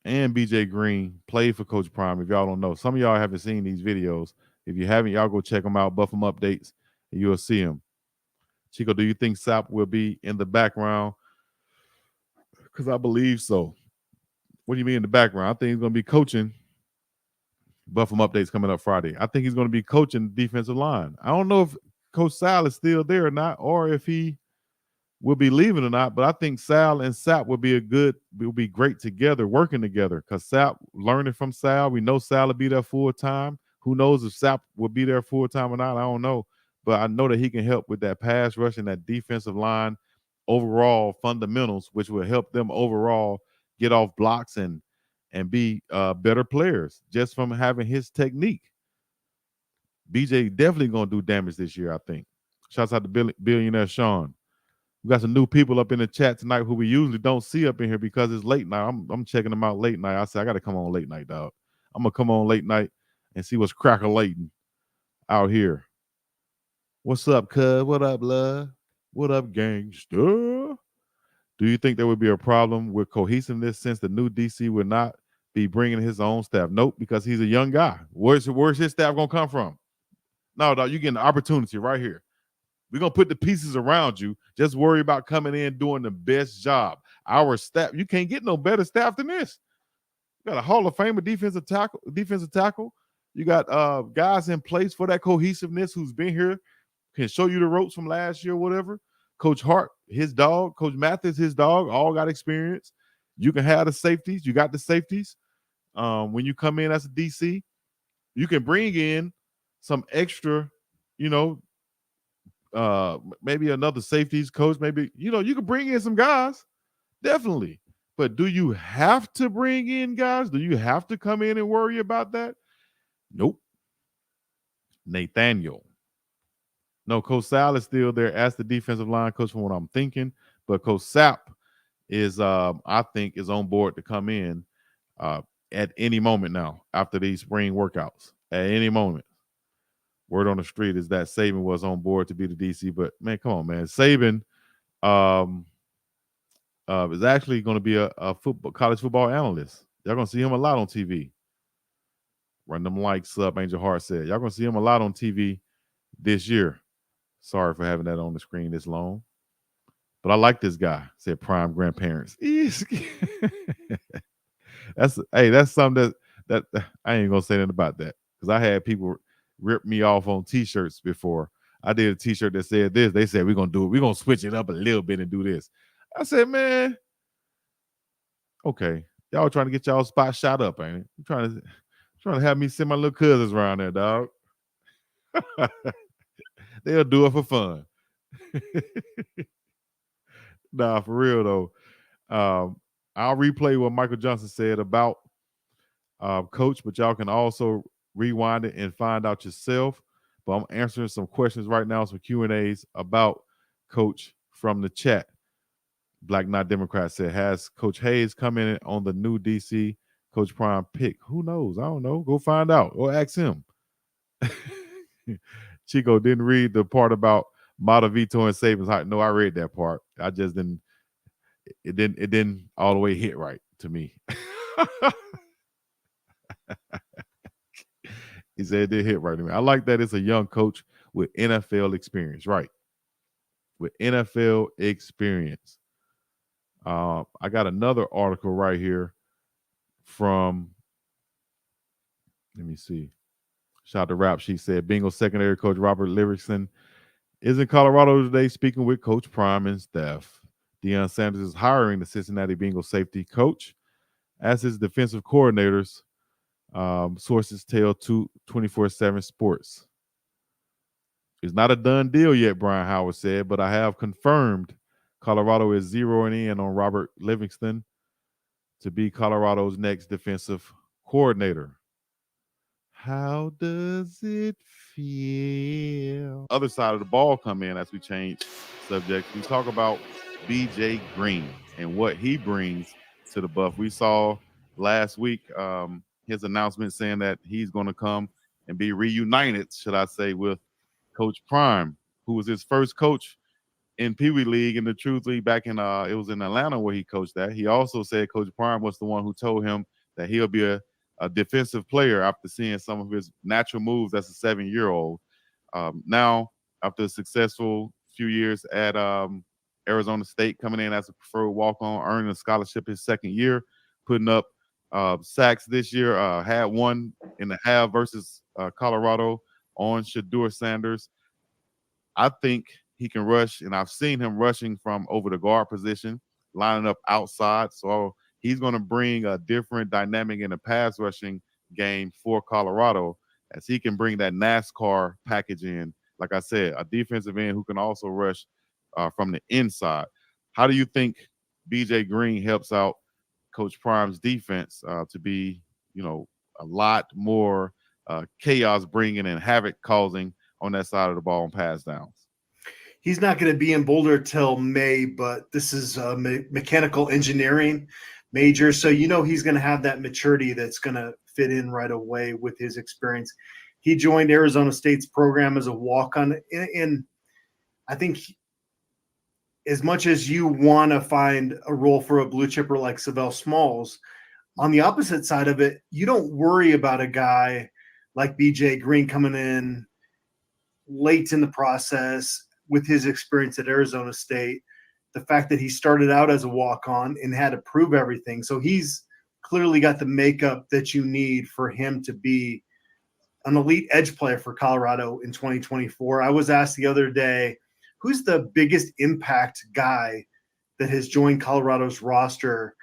And BJ Green played for Coach Prime, if y'all don't know. Some of y'all haven't seen these videos. If you haven't, y'all go check them out, Buff them updates, and you'll see them. Chico, do you think Sapp will be in the background? Because I believe so. What do you mean in the background? I think he's going to be coaching. Buff them updates coming up Friday. I think he's going to be coaching the defensive line. I don't know if Coach Sal is still there or not, or if he will be leaving or not, but I think Sal and Sapp will be great together, working together, because Sapp learning from Sal. We know Sal will be there full time. Who knows if Sapp will be there full time or not? I don't know. But I know that he can help with that pass rush and that defensive line overall fundamentals, which will help them overall get off blocks and be better players just from having his technique. BJ definitely going to do damage this year, I think. Shouts out to Billionaire Sean. We got some new people up in the chat tonight who we usually don't see up in here because it's late night. I'm checking them out late night. I said, I got to come on late night, dog. I'm going to come on late night and see what's crackle-lating out here. What's up, cuz? What up, love? What up, gangster? Do you think there would be a problem with cohesiveness since the new DC would not be bringing his own staff? Nope, because he's a young guy. Where's his staff going to come from? No, dog, you're getting the opportunity right here. We're going to put the pieces around you. Just worry about coming in doing the best job. Our staff, you can't get no better staff than this. You got a Hall of Famer defensive tackle. You got guys in place for that cohesiveness who's been here, can show you the ropes from last year, whatever. Coach Hart, his dog. Coach Mathis, his dog, all got experience. You can have the safeties. You got the safeties. When you come in as a DC, you can bring in some extra, maybe another safeties coach, maybe, you can bring in some guys, definitely. But do you have to bring in guys? Do you have to come in and worry about that? Nope. Nathaniel. No, Coach Sal is still there as the defensive line coach from what I'm thinking. But Coach Sapp is, I think, is on board to come in at any moment now after these spring workouts. At any moment. Word on the street is that Saban was on board to be the DC, but man, come on, man. Saban is actually going to be a college football analyst. Y'all going to see him a lot on TV. Run them likes up, Angel Hart said. Y'all going to see him a lot on TV this year. Sorry for having that on the screen this long. But I like this guy, said Prime Grandparents. That's something that I ain't going to say nothing about that, because I had people rip me off on t-shirts before. I did a t-shirt that said this. They said, we're going to switch it up a little bit and do this. I said, man, okay. Y'all trying to get y'all spot shot up, ain't it? Trying to have me send my little cousins around there, dog. They'll do it for fun. Nah, for real though. I'll replay what Michael Johnson said about Coach, but y'all can also rewind it and find out yourself. But I'm answering some questions right now, some Q&As about Coach from the chat. Black Not Democrat said, has Coach Hayes come in on the new DC Coach Prime pick? Who knows? I don't know. Go find out or ask him. Chico didn't read the part about Matavito and Saban's height. No, I read that part. I just didn't. It didn't all the way hit right to me. He said it did hit right to me. I like that it's a young coach with NFL experience, right? With NFL experience. I got another article right here from. Let me see. Shout out to Rap. She said Bengals secondary coach Robert Livingston is in Colorado today speaking with Coach Prime and staff. Deion Sanders is hiring the Cincinnati Bengals safety coach as his defensive coordinators. Sources tell 24/7 Sports. It's not a done deal yet, Brian Howard said, but I have confirmed Colorado is zeroing in on Robert Livingston to be Colorado's next defensive coordinator. How does it feel? Other side of the ball come in as we change subjects. We talk about BJ Green and what he brings to the Buff. We saw last week his announcement saying that he's going to come and be reunited, should I say, with Coach Prime, who was his first coach in Pee Wee League and the Truth League back in it was in Atlanta where he coached that. He also said Coach Prime was the one who told him that he'll be a defensive player after seeing some of his natural moves as a 7-year-old. Now, after a successful few years at Arizona State, coming in as a preferred walk-on, earning a scholarship his second year, putting up sacks this year, had one in the half versus Colorado on Shadur Sanders. I think he can rush, and I've seen him rushing from over the guard position, lining up outside. So he's going to bring a different dynamic in the pass rushing game for Colorado, as he can bring that NASCAR package in. Like I said, a defensive end who can also rush from the inside. How do you think BJ Green helps out Coach Prime's defense to be, a lot more chaos bringing and havoc causing on that side of the ball and pass downs? He's not going to be in Boulder till May, but this is a mechanical engineering major. So, he's going to have that maturity that's going to fit in right away with his experience. He joined Arizona State's program as a walk-on. And I think as much as you want to find a role for a blue chipper like Savell Smalls, on the opposite side of it, you don't worry about a guy like BJ Green coming in late in the process with his experience at Arizona State, the fact that he started out as a walk-on and had to prove everything. So he's clearly got the makeup that you need for him to be an elite edge player for Colorado in 2024. I was asked the other day, who's the biggest impact guy that has joined Colorado's roster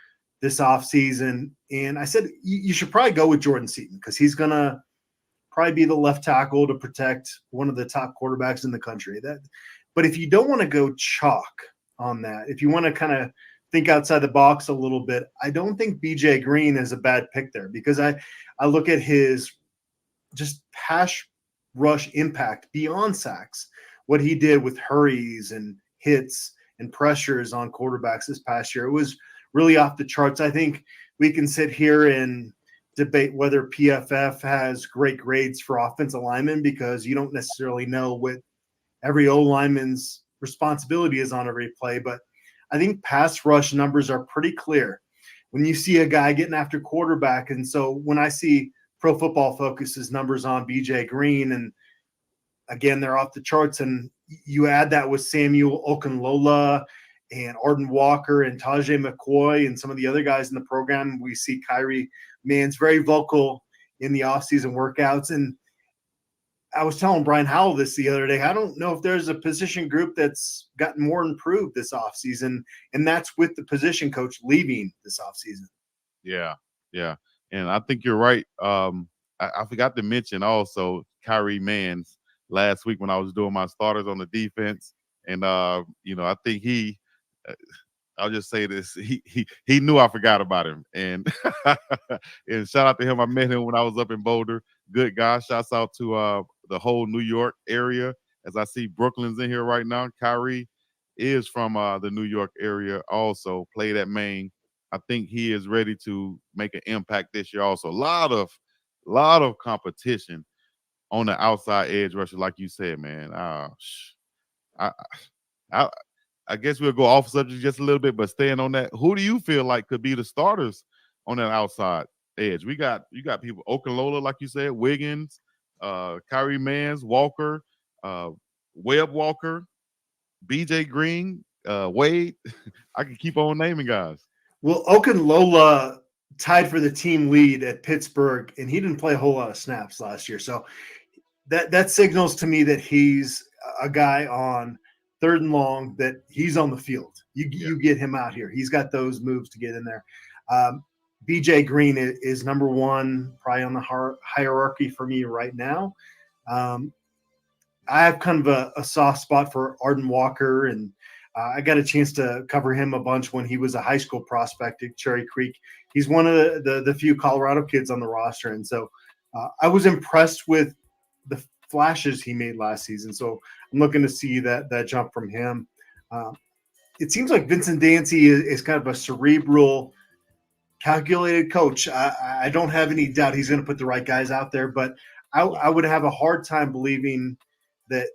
this offseason? And I said, you should probably go with Jordan Seaton, because he's going to probably be the left tackle to protect one of the top quarterbacks in the country. But if you don't want to go chalk on that, if you want to kind of think outside the box a little bit, I don't think BJ Green is a bad pick there, because I look at his just pass rush impact beyond sacks, what he did with hurries and hits and pressures on quarterbacks this past year. It was really off the charts. I think we can sit here and debate whether PFF has great grades for offensive linemen, because you don't necessarily know what every O-lineman's responsibility is on every play. But I think pass rush numbers are pretty clear when you see a guy getting after quarterback. And so when I see Pro Football Focus's numbers on BJ Green, and again, they're off the charts, and you add that with Samuel Okunlola and Arden Walker and Tajay McCoy and some of the other guys in the program. We see Kyrie Mann's very vocal in the offseason workouts. And I was telling Brian Howell this the other day, I don't know if there's a position group that's gotten more improved this offseason, and that's with the position coach leaving this offseason. Yeah. And I think you're right. I forgot to mention also Kyrie Mann's last week when I was doing my starters on the defense. And, I think I'll just say this. He knew I forgot about him. And and shout out to him. I met him when I was up in Boulder. Good guy. Shouts out to the whole New York area. As I see Brooklyn's in here right now. Kyrie is from the New York area also, played at Maine. I think he is ready to make an impact this year also. A lot of competition on the outside edge rusher, like you said, man. I, I, I guess we'll go off subject just a little bit, but staying on that, who do you feel like could be the starters on that outside edge? You got people, Okunlola, like you said, Wiggins, Kyrie Mans, Walker, uh, Webb Walker, BJ Green, Wade. I can keep on naming guys. Well, Okunlola tied for the team lead at Pittsburgh, and he didn't play a whole lot of snaps last year. So that signals to me that he's a guy on third and long, that he's on the field. You get him out here. He's got those moves to get in there. BJ Green is number one, probably on the hierarchy for me right now. I have kind of a soft spot for Arden Walker, and I got a chance to cover him a bunch when he was a high school prospect at Cherry Creek. He's one of the few Colorado kids on the roster, and so I was impressed with the flashes he made last season. So I'm looking to see that jump from him. It seems like Vincent Dancy is kind of a cerebral, calculated coach. I don't have any doubt he's going to put the right guys out there, but I would have a hard time believing that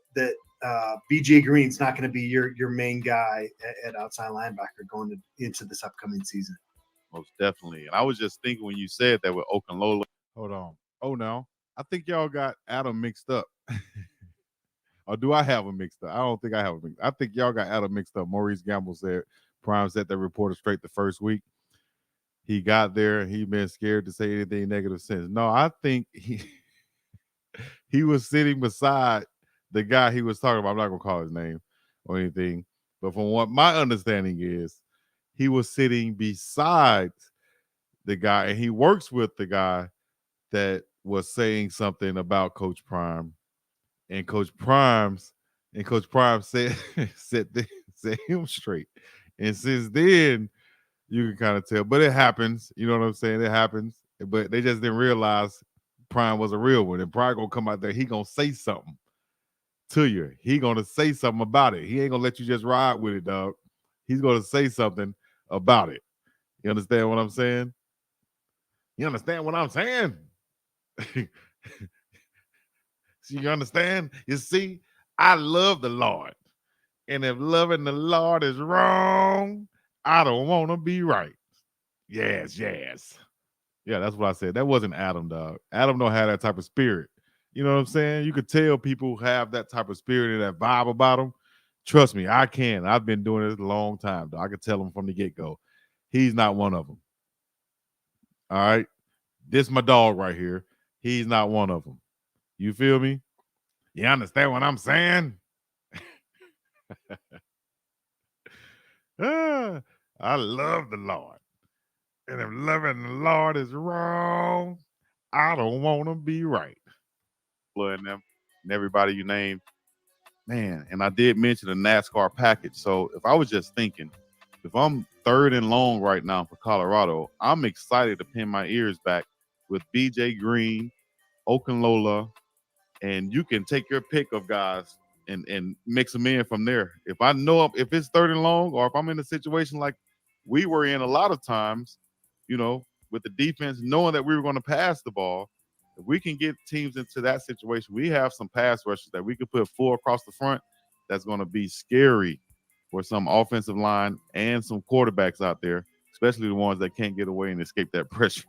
BJ Green's not going to be your main guy at outside linebacker going into this upcoming season. Most definitely. And I was just thinking when you said that with Okunlola. Hold on. Oh, no. I think y'all got Adam mixed up. Or do I have him mixed up? I don't think I have him mixed up. I think y'all got Adam mixed up. Maurice Gamble said Prime set that reporter straight the first week. He got there and he been scared to say anything negative since. No, I think he was sitting beside the guy he was talking about. I'm not going to call his name or anything. But from what my understanding is, he was sitting beside the guy, and he works with the guy that was saying something about Coach Prime. And Coach Prime said set him straight. And since then, you can kind of tell. But it happens. You know what I'm saying? It happens. But they just didn't realize Prime was a real one. And Prime going to come out there. He going to say something to you. He going to say something about it. He ain't going to let you just ride with it, dog. He's going to say something about it. You understand what I'm saying? You understand what I'm saying? You understand? You see, I love the Lord. And if loving the Lord is wrong, I don't want to be right. Yes. Yeah, that's what I said. That wasn't Adam, dog. Adam don't have that type of spirit. You know what I'm saying? You could tell people have that type of spirit and that vibe about them. Trust me, I can. I've been doing this a long time, dog. I could tell them from the get-go. He's not one of them. All right? This my dog right here. He's not one of them. You feel me? You understand what I'm saying? I love the Lord. And if loving the Lord is wrong, I don't want to be right. And them and everybody you named. Man, and I did mention the NASCAR package. So if I was just thinking, if I'm third and long right now for Colorado, I'm excited to pin my ears back with BJ Green, Okunlola, and you can take your pick of guys and mix them in from there. If I know if it's third and long, or if I'm in a situation like we were in a lot of times, you know, with the defense, knowing that we were going to pass the ball, if we can get teams into that situation, we have some pass rushes that we could put full across the front. That's going to be scary for some offensive line and some quarterbacks out there, especially the ones that can't get away and escape that pressure.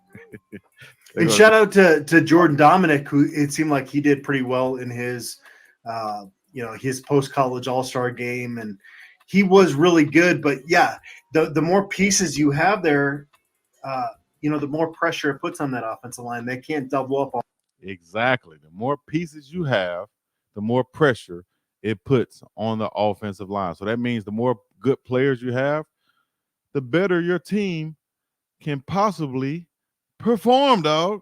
And shout out to Jordan Dominic, who it seemed like he did pretty well in his his post-college all-star game, and he was really good. But yeah, the more pieces you have there, the more pressure it puts on that offensive line. They can't double up on. Exactly. The more pieces you have, the more pressure it puts on the offensive line. So that means the more good players you have, the better your team can possibly perform, dog.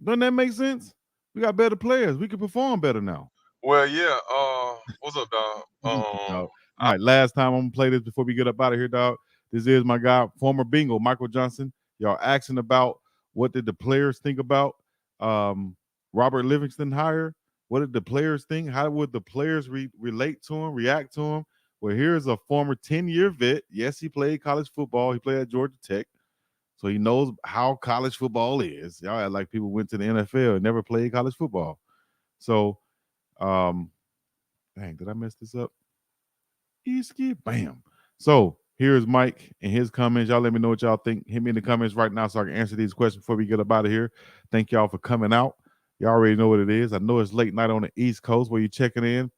Doesn't that make sense? We got better players. We can perform better now. Well, yeah. What's up, dog? All right, last time I'm gonna play this before we get up out of here, dog. This is my guy, former Bengal, Michael Johnson. Y'all asking about what did the players think about Robert Livingston hire? What did the players think? How would the players relate to him, react to him? Well, here's a former 10-year vet. Yes, he played college football. He played at Georgia Tech. So he knows how college football is. Y'all act like people went to the NFL and never played college football. So, dang, did I mess this up? Easy, bam. So here's Mike and his comments. Y'all let me know what y'all think. Hit me in the comments right now so I can answer these questions before we get up out of here. Thank y'all for coming out. Y'all already know what it is. I know it's late night on the East Coast where you're checking in.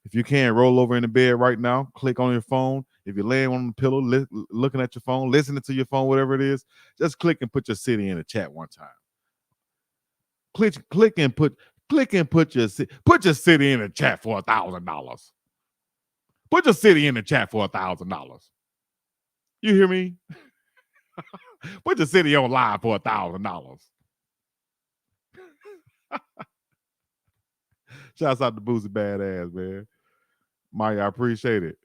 If you can, roll over in the bed right now. Click on your phone. If you're laying on the pillow, looking at your phone, listening to your phone, whatever it is, just click and put your city in the chat one time. Click and put your city in the chat for $1,000. Put your city in the chat for $1,000. You hear me? Put your city on live for $1,000. Shouts out to Boozy Badass, man. Maya, I appreciate it.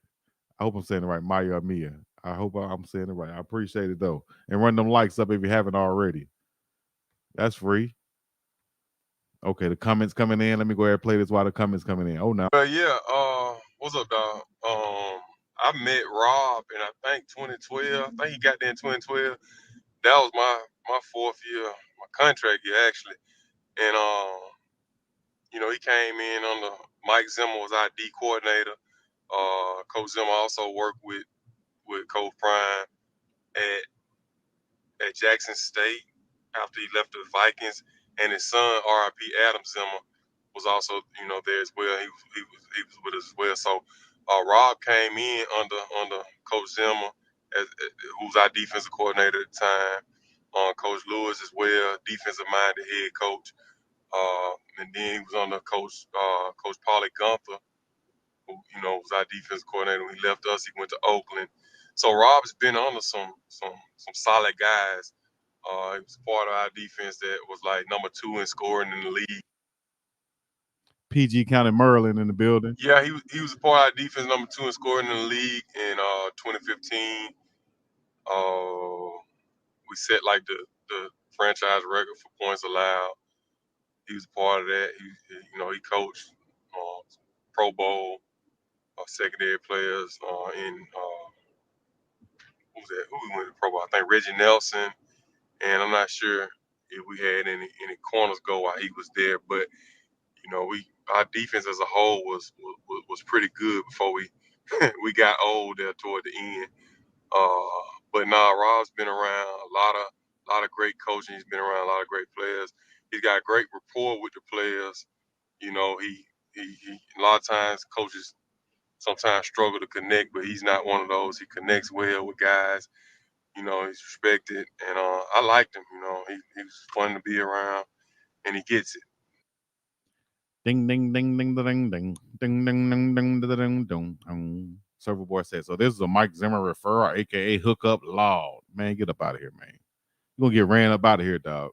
I hope I'm saying it right. Maya or Mia. I hope I'm saying it right. I appreciate it, though. And run them likes up if you haven't already. That's free. Okay, the comments coming in. Let me go ahead and play this while the comments coming in. Oh, no. Yeah, what's up, dog? I met Rob in I think 2012. I think he got there in 2012. That was my fourth year, my contract year actually. And he came in under Mike Zimmer was our D coordinator. Coach Zimmer also worked with Coach Prime at Jackson State after he left the Vikings, and his son R.I.P. Adam Zimmer was also there as well. He was with us as well. So Rob came in under Coach Zimmer who was our defensive coordinator at the time. Coach Lewis as well, defensive minded head coach. And then he was under Coach Paulie Gunther, who was our defensive coordinator. When he left us, he went to Oakland. So Rob's been under some solid guys. He was part of our defense that was like number 2 in scoring in the league. PG County Maryland in the building. Yeah, he was a part of our defense, number 2 in scoring in the league in 2015. We set like the franchise record for points allowed. He was a part of that. He coached Pro Bowl secondary players in who we went to Pro Bowl? I think Reggie Nelson, and I'm not sure if we had any corners go while he was there, but our defense as a whole was pretty good before we we got old there toward the end. But nah, Rob's been around a lot of great coaching. He's been around a lot of great players. He's got great rapport with the players. He a lot of times coaches sometimes struggle to connect, but he's not one of those. He connects well with guys. He's respected, and I liked him. He was fun to be around, and he gets it. Ding ding ding ding ding ding ding ding ding ding ding ding. Server boy said, so this is a Mike Zimmer referral, aka hookup law. Man, get up out of here, man. You're gonna get ran up out of here, dog.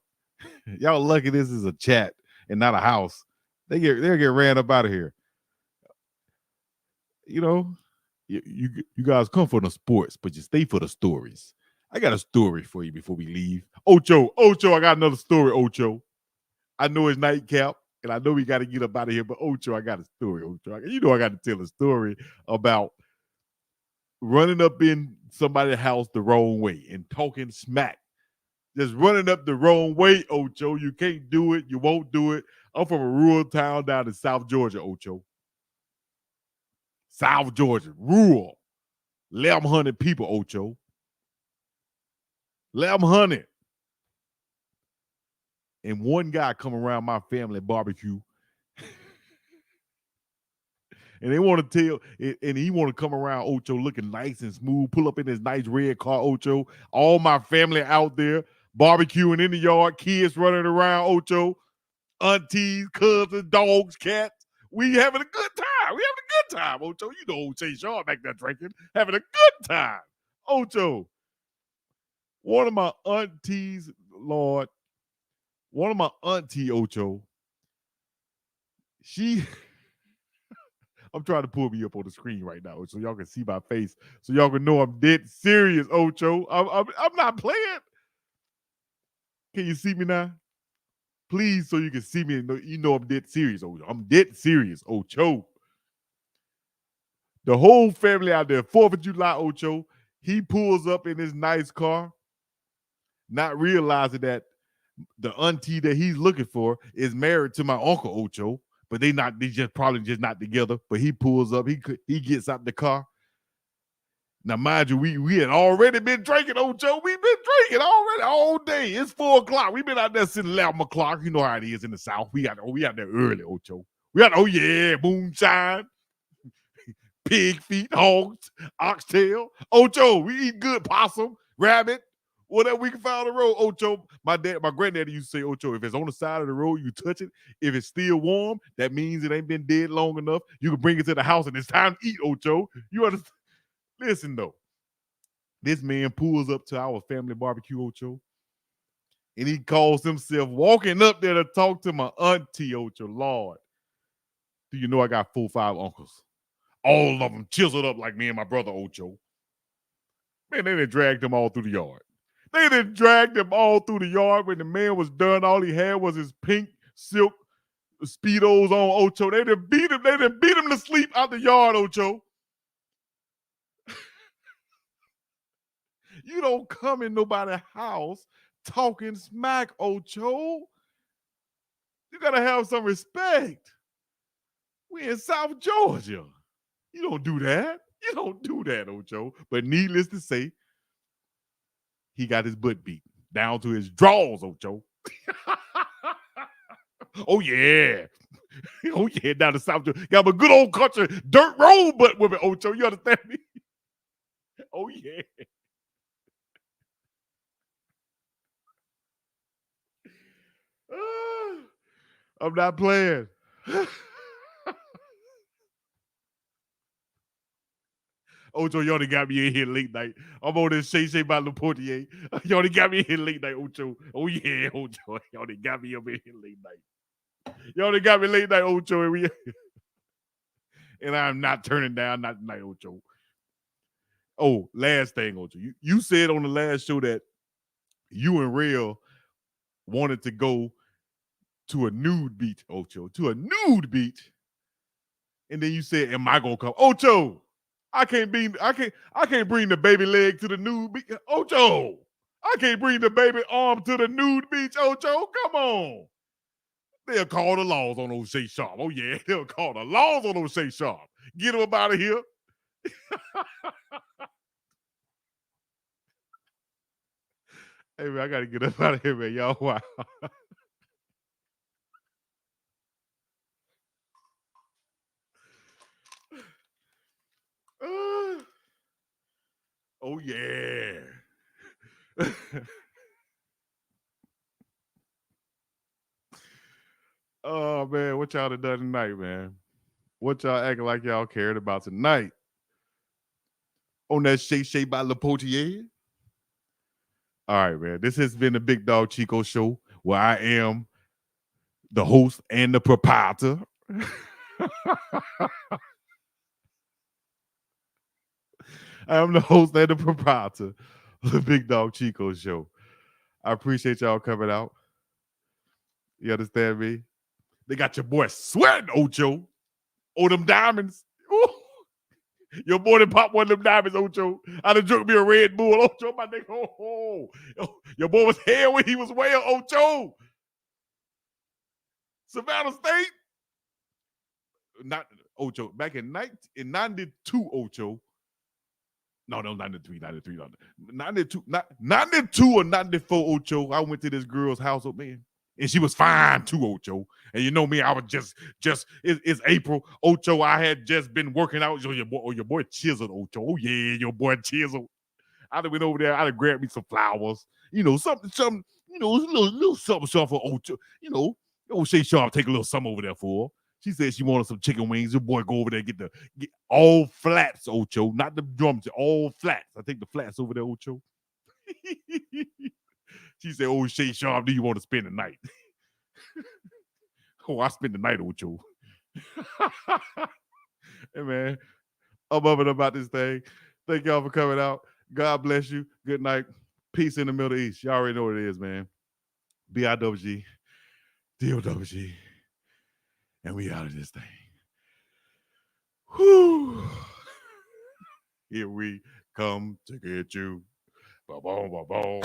Y'all lucky this is a chat and not a house. They'll get ran up out of here. You guys come for the sports, but you stay for the stories. I got a story for you before we leave. Ocho, I got another story, Ocho. I know it's nightcap, and I know we got to get up out of here, but Ocho, I got a story, Ocho. I got to tell a story about running up in somebody's house the wrong way and talking smack. Just running up the wrong way, Ocho. You can't do it. You won't do it. I'm from a rural town down in South Georgia, Ocho. South Georgia, rural. 1,100 people, Ocho. 1,100. And one guy come around my family barbecue. And they want to tell, and he want to come around Ocho looking nice and smooth, pull up in his nice red car, Ocho. All my family out there barbecuing in the yard, kids running around, Ocho. Aunties, cousins, dogs, cats. We having a good time. We having a good time, Ocho. You know old Chase Shaw back there drinking, having a good time. Ocho. One of my aunties, Lord, Ocho, I'm trying to pull me up on the screen right now so y'all can see my face, so y'all can know I'm dead serious, Ocho. I'm not playing. Can you see me now? Please, so you can see me and you know I'm dead serious, Ocho. I'm dead serious, Ocho. The whole family out there, 4th of July, Ocho, he pulls up in his nice car, not realizing that the auntie that he's looking for is married to my uncle, Ocho. but they just probably just not together. But he pulls up, he gets out the car. Now, mind you, we had already been drinking, Ocho. We've been drinking already all day. It's 4 o'clock. We've been out there since 11 o'clock. You know how it is in the South. We out there early, Ocho. Moonshine, pig feet, hogs, oxtail. Ocho, we eat good possum, rabbit, whatever we can find on the road. Ocho, my granddaddy used to say, Ocho, if it's on the side of the road, you touch it. If it's still warm, that means it ain't been dead long enough. You can bring it to the house and it's time to eat, Ocho. You understand? Listen, though, this man pulls up to our family barbecue, Ocho, and he calls himself walking up there to talk to my auntie, Ocho. Lord, do you know I got 4 or 5 uncles? All of them chiseled up like me and my brother, Ocho. Man, they done dragged them all through the yard. They done dragged them all through the yard. When the man was done, all he had was his pink silk Speedos on, Ocho. They done beat him to sleep out the yard, Ocho. You don't come in nobody's house talking smack, Ocho. You gotta have some respect. We in South Georgia. You don't do that. You don't do that, Ocho. But needless to say, he got his butt beat down to his drawers, Ocho. Oh, yeah. Oh, yeah, down to South Georgia. Got a good old country dirt road butt with it, Ocho. You understand me? Oh, yeah. I'm not playing. Ocho, you only got me in here late night. I'm on this Shay by Laportier. You only got me in here late night, Ocho. Oh, yeah, Ocho. You only got me up in here late night. You only got me late night, Ocho. And I'm not turning down, not tonight, Ocho. Oh, last thing, Ocho. You said on the last show that you and Real wanted to go to a nude beach, Ocho. To a nude beach. And then you said, am I gonna come? Ocho, I can't bring the baby leg to the nude beach. Ocho, I can't bring the baby arm to the nude beach. Ocho, come on. They'll call the laws on O'Shea Sharp. Oh, yeah, they'll call the laws on O'Shea Sharp. Get him up out of here. Hey, man, I got to get up out of here, man. Y'all, wow. Oh, yeah. Oh, man, what y'all have done tonight, man? What y'all acting like y'all cared about tonight? On that Shay by Laportier? All right, man. This has been the Big Dog Chico Show, where I am the host and the proprietor. I am the host and the proprietor of the Big Dog Chico Show. I appreciate y'all coming out. You understand me? They got your boy sweating, Ocho. Oh, them diamonds. Ooh. Your boy done popped one of them diamonds, Ocho. I done drunk me a Red Bull, Ocho. My nigga, oh. Your boy was here when he was well, Ocho. Savannah State. Not Ocho. Back in 92, Ocho. No, 93. 92 or 94, Ocho. I went to this girl's house, oh, man. And she was fine too, Ocho. And you know me, I was just it's April, Ocho. I had just been working out. Your boy chiseled, Ocho. Oh yeah, your boy chiseled. I'd have went over there. I'd have grabbed me some flowers. You know, something. You know, little something for Ocho. You know, O'Shea Sharp take a little something over there for her. She said she wanted some chicken wings. Your boy go over there get all flats, Ocho, not the drums, all flats. I take the flats over there, Ocho. She said, oh, Shay Sharp, do you want to spend the night? Oh, I spend the night, Ocho. Hey, man, I'm up and about this thing. Thank y'all for coming out. God bless you. Good night. Peace in the Middle East. Y'all already know what it is, man. BIWG, DOWG, and we out of this thing. Whew. Here we come to get you. Ba-boom, ba-boom.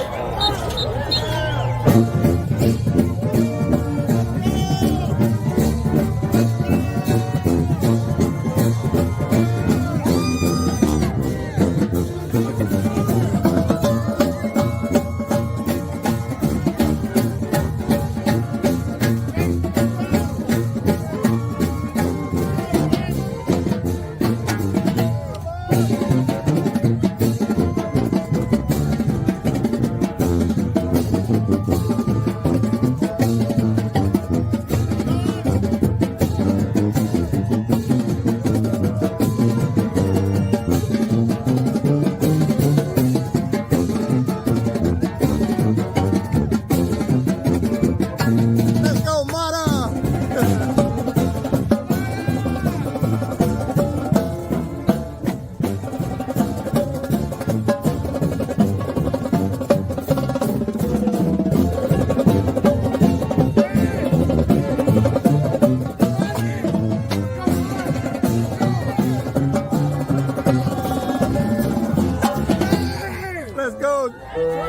dog.